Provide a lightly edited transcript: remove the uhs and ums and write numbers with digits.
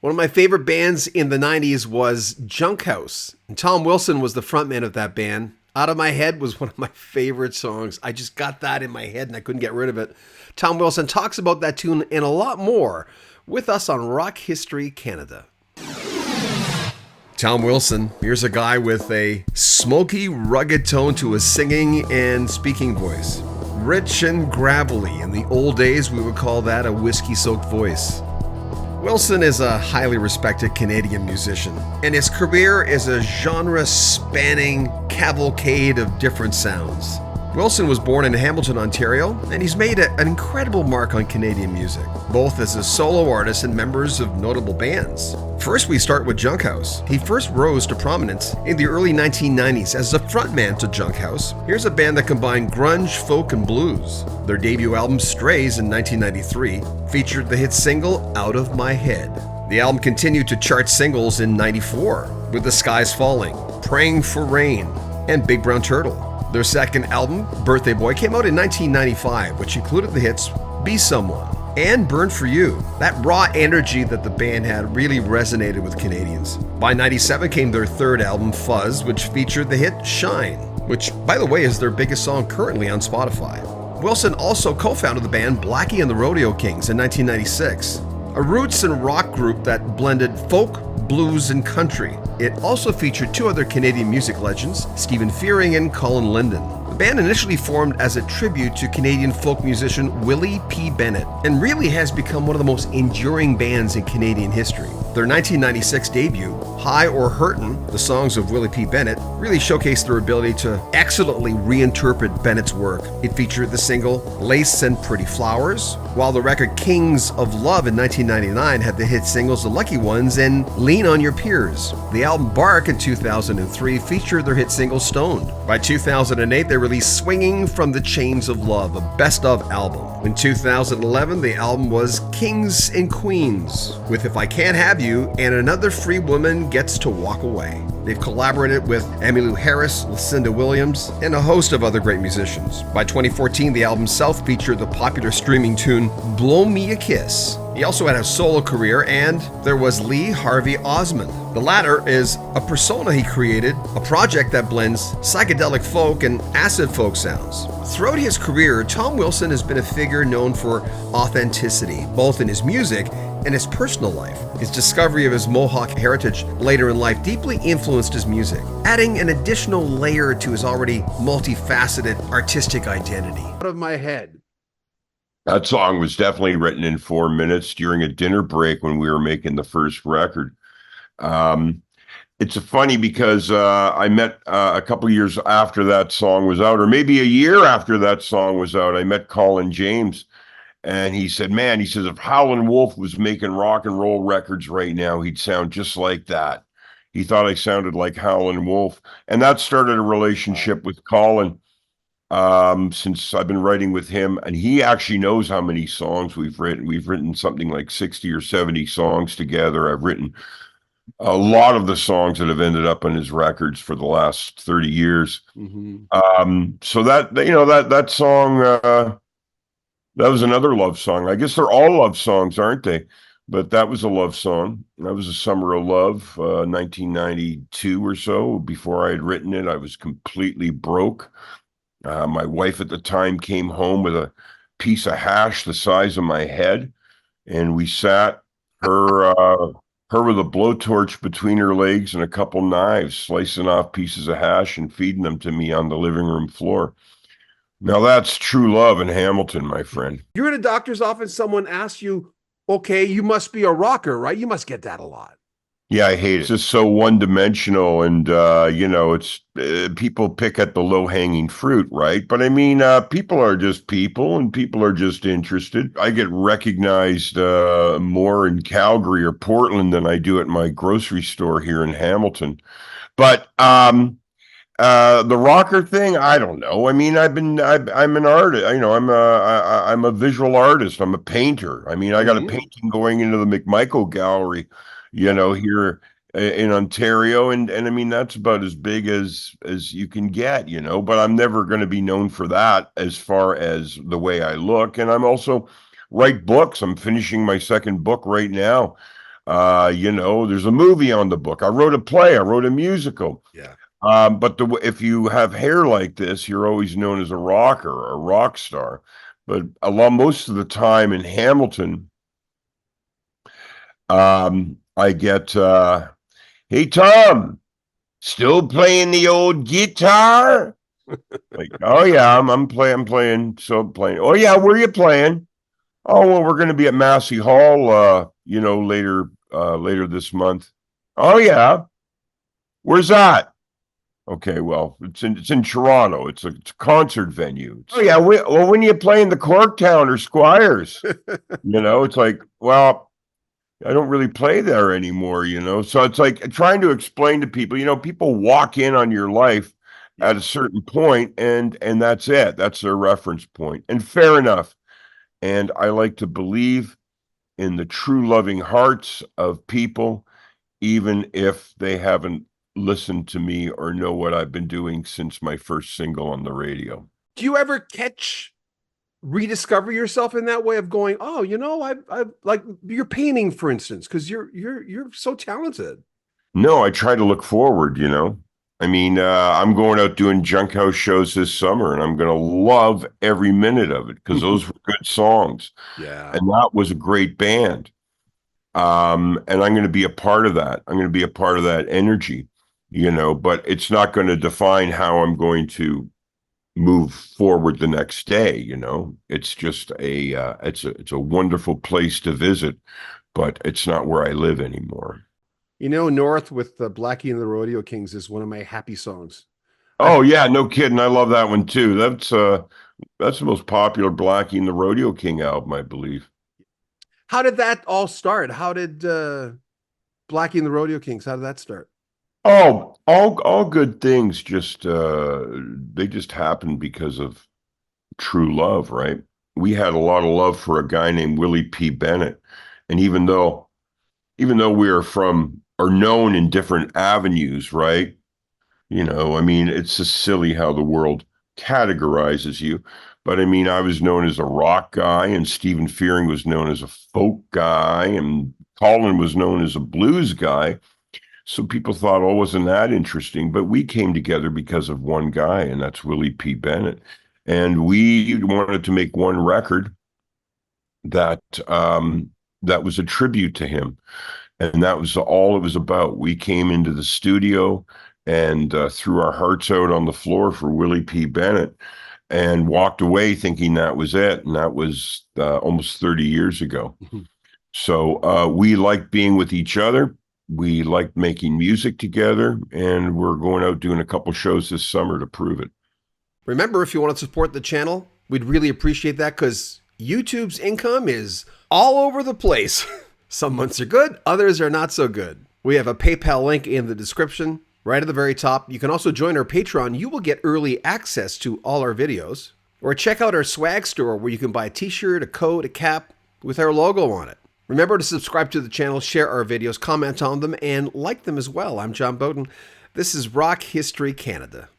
One of my favorite bands in the 90s was Junk House, and Tom Wilson was the frontman of that band. Out of My Head was one of my favorite songs. I just got that in my head and I couldn't get rid of it. Tom Wilson talks about that tune and a lot more with us on Rock History Canada. Tom Wilson, here's a guy with a smoky, rugged tone to his singing and speaking voice. Rich and gravelly. In the old days, we would call that a whiskey-soaked voice. Wilson is a highly respected Canadian musician, and his career is a genre-spanning cavalcade of different sounds. Wilson was born in Hamilton, Ontario, and he's made an incredible mark on Canadian music, both as a solo artist and members of notable bands. First, we start with Junk House. He first rose to prominence in the early 1990s as the frontman to Junk House. Here's a band that combined grunge, folk, and blues. Their debut album, Strays, in 1993, featured the hit single, Out of My Head. The album continued to chart singles in 94, with The Skies Falling, Praying for Rain, and Big Brown Turtle. Their second album, Birthday Boy, came out in 1995, which included the hits Be Someone and Burn For You. That raw energy that the band had really resonated with Canadians. By 97 came their third album, Fuzz, which featured the hit Shine, which, by the way, is their biggest song currently on Spotify. Wilson also co-founded the band Blackie and the Rodeo Kings in 1996, a roots and rock group that blended folk, blues, and country. It also featured two other Canadian music legends, Stephen Fearing and Colin Linden. The band initially formed as a tribute to Canadian folk musician Willie P. Bennett, and really has become one of the most enduring bands in Canadian history. Their 1996 debut, High or Hurtin', the songs of Willie P. Bennett, really showcased their ability to excellently reinterpret Bennett's work. It featured the single Lace and Pretty Flowers, while the record Kings of Love in 1999 had the hit singles The Lucky Ones and Lean on Your Peers. The album Bark in 2003 featured their hit single Stoned. By 2008, they released Swinging from the Chains of Love, a best-of album. In 2011, the album was Kings and Queens, with If I Can't Have You and Another Free Woman Gets to Walk Away. They've collaborated with Emmylou Harris, Lucinda Williams, and a host of other great musicians. By 2014, the album South featured the popular streaming tune Blow Me a Kiss. He also had a solo career, and there was Lee Harvey Osmond. The latter is a persona he created, a project that blends psychedelic folk and acid folk sounds. Throughout his career, Tom Wilson has been a figure known for authenticity, both in his music and his personal life. His discovery of his Mohawk heritage later in life deeply influenced his music, adding an additional layer to his already multifaceted artistic identity. Out of My Head. That song was definitely written in 4 minutes during a dinner break when we were making the first record. It's funny because I met a couple years after that song was out, or maybe a year after that song was out, I met Colin James. And he said, man, he says, if Howlin' Wolf was making rock and roll records right now, he'd sound just like that. He thought I sounded like Howlin' Wolf. And that started a relationship with Colin. Since I've been writing with him, and he actually knows how many songs we've written. We've written something like 60 or 70 songs together. I've written a lot of the songs that have ended up on his records for the last 30 years. So that, that song, that was another love song. I guess they're all love songs, aren't they? But that was a love song. That was a Summer of Love, 1992 or so. Before I had written it, I was completely broke. My wife at the time came home with a piece of hash the size of my head, and we sat her with a blowtorch between her legs and a couple knives, slicing off pieces of hash and feeding them to me on the living room floor. Now that's true love in Hamilton, my friend. You're in a doctor's office, someone asks you, okay, you must be a rocker, right? You must get that a lot. Yeah, I hate it. It's just so one-dimensional, and it's people pick at the low-hanging fruit, right? But I mean, people are just people, and people are just interested. I get recognized more in Calgary or Portland than I do at my grocery store here in Hamilton. But the rocker thing, I don't know. I mean, I'm an artist. I'm a visual artist. I'm a painter. I mean, I got a painting going into the McMichael Gallery, here in Ontario. And I mean, that's about as big as you can get, but I'm never going to be known for that as far as the way I look. And I'm also write books. I'm finishing my second book right now. There's a movie on the book. I wrote a play. I wrote a musical. Yeah. But if you have hair like this, you're always known as a rocker or a rock star. But most of the time in Hamilton, I get, hey, Tom, still playing the old guitar? Like, oh yeah, I'm playing. Oh yeah, where are you playing? Oh well, we're going to be at Massey Hall, later this month. Oh yeah, where's that? Okay, well, it's in Toronto. It's a concert venue. Oh yeah, when you play in the Corktown or Squires, it's like, well, I don't really play there anymore. So it's like trying to explain to people, people walk in on your life Yeah. at a certain point and that's it. That's their reference point. And fair enough. And I like to believe in the true loving hearts of people, even if they haven't listened to me or know what I've been doing since my first single on the radio. Do you ever rediscover yourself in that way of going, oh, I've like you're painting, for instance, because you're so talented. No, I try to look forward. I mean, I'm going out doing junk house shows this summer, and I'm going to love every minute of it because those were good songs. Yeah. And that was a great band. And I'm going to be a part of that. I'm going to be a part of that energy, but it's not going to define how I'm going to move forward the next day. It's just it's a wonderful place to visit, but it's not where I live anymore. North with the Blackie and the Rodeo Kings is one of my happy songs. Oh yeah, no kidding. I love that one too. That's the most popular Blackie and the Rodeo King album, I believe. How did that all start? How did Blackie and the Rodeo Kings, how did that start? Oh, all good things just they just happened because of true love, right? We had a lot of love for a guy named Willie P. Bennett. And even though we are known in different avenues, right? I mean, it's just silly how the world categorizes you. But I mean, I was known as a rock guy, and Stephen Fearing was known as a folk guy, and Colin was known as a blues guy. So people thought, oh, wasn't that interesting? But we came together because of one guy, and that's Willie P. Bennett. And we wanted to make one record that that was a tribute to him. And that was all it was about. We came into the studio and threw our hearts out on the floor for Willie P. Bennett and walked away thinking that was it. And that was almost 30 years ago. So we liked being with each other. We liked making music together. And we're going out doing a couple shows this summer to prove it. Remember, if you want to support the channel, we'd really appreciate that because YouTube's income is all over the place. Some months are good, others are not so good. We have a PayPal link in the description, right at the very top. You can also join our Patreon. You will get early access to all our videos. Or check out our swag store where you can buy a t-shirt, a coat, a cap with our logo on it. Remember to subscribe to the channel, share our videos, comment on them, and like them as well. I'm John Bowden. This is Rock History Canada.